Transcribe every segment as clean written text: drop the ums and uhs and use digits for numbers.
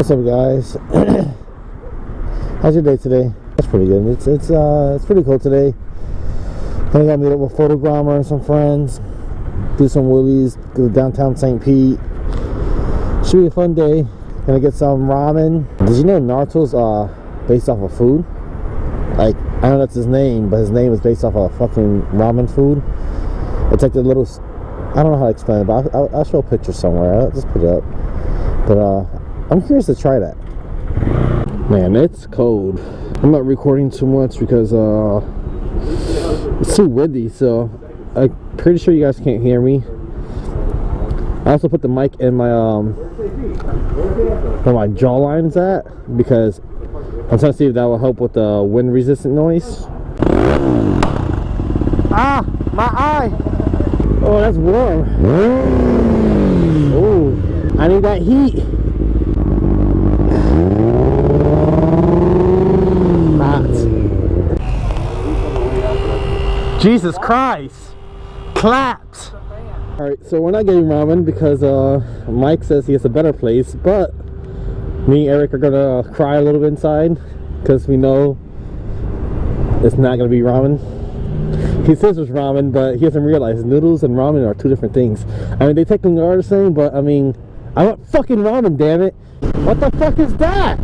What's up, guys? How's your day today? That's pretty good. It's pretty cool today. I got to meet up with Photogrammer and some friends, do some wheelies, go to downtown St. Pete. Should be a fun day. Gonna get some ramen. Did you know Naruto's based off of food? Like, I don't know that's his name, but his name is based off of fucking ramen food. It's like the little, I don't know how to explain it, but I'll show a picture somewhere. I'll just put it up. But I'm curious to try that. Man, it's cold. I'm not recording too much because it's too windy, so I'm pretty sure you guys can't hear me. I also put the mic in my where my jawline is at, because I'm trying to see if that will help with the wind resistant noise. Ah, my eye. Oh, that's warm. Oh, I need that heat. Jesus Christ! Claps! Alright, so we're not getting ramen because Mike says he has a better place, but me and Eric are gonna cry a little bit inside because we know it's not gonna be ramen. He says it's ramen, but he doesn't realize noodles and ramen are two different things. I mean, they technically are the same, but I mean, I want fucking ramen, damn it! What the fuck is that?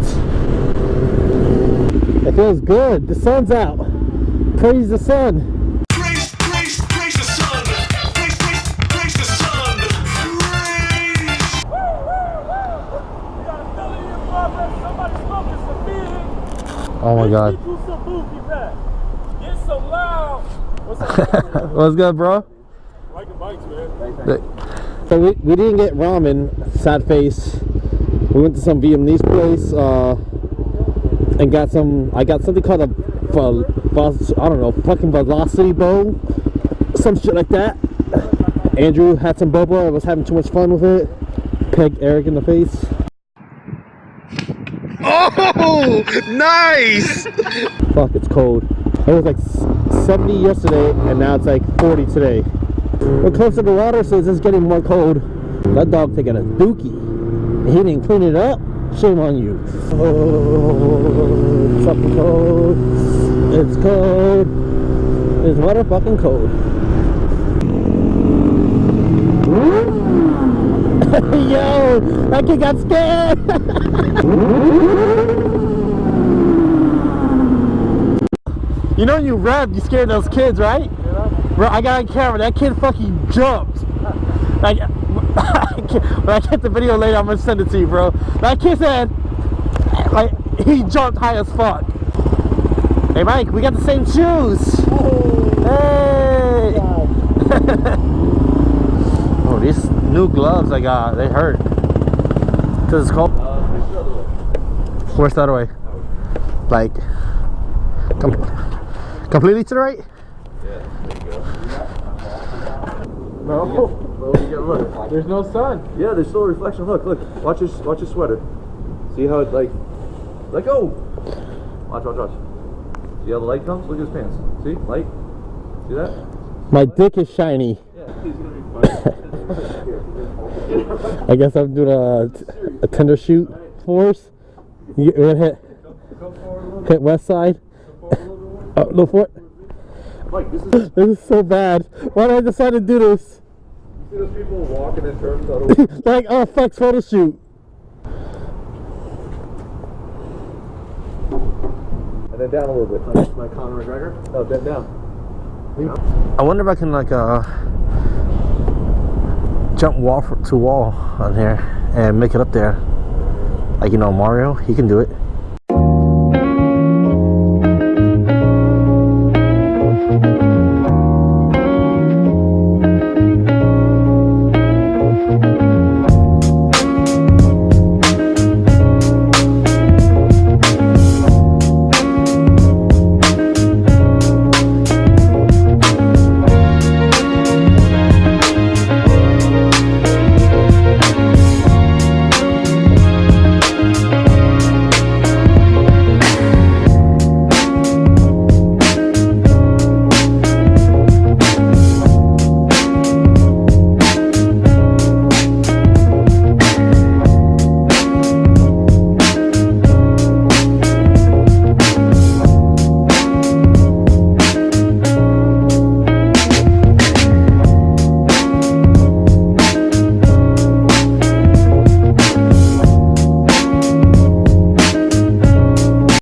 It feels good. The sun's out. Praise the sun. Oh my god. Get so loud. What's good, bro? Like the bikes, man. So we didn't get ramen, sad face. We went to some Vietnamese place and got some, I got something called I don't know, fucking velocity bowl, some shit like that. Andrew had some boba, I was having too much fun with it. Pegged Eric in the face. Oh, nice! Fuck, it's cold. It was like 70 yesterday, and now it's like 40 today. We're close to the water, so it's just getting more cold. That dog taking a dookie. He didn't clean it up. Shame on you. Oh, it's fucking cold. It's cold. It's motherfucking cold. Yo, that kid got scared. You know, you rev, you scared those kids, right? Yeah. Bro, I got on camera. That kid fucking jumped. Like, when I get the video later, I'm gonna send it to you, bro. That kid said, like, he jumped high as fuck. Hey, Mike, we got the same shoes. Hey. Oh, these new gloves I got, they hurt. Cause it's cold. Where's the other way? Like, completely to the right? Yeah, there you go. No, look. There's no sun. Yeah, there's still a reflection. Look, watch your sweater. See how it like go. Watch. See how the light comes? Look at his pants. See, light. See that? My dick is shiny. Yeah, he's gonna be fine. I guess I'm doing a tender shoot for us. You gonna hit west side. Oh, no, for Mike, this is so bad. Why did I decide to do this? You see those people walking in turns? Like, oh, fuck, photo shoot. And then down a little bit. Like Conor McGregor? No, then down. I wonder if I can like jump wall to wall on here and make it up there. Like, you know, Mario, he can do it.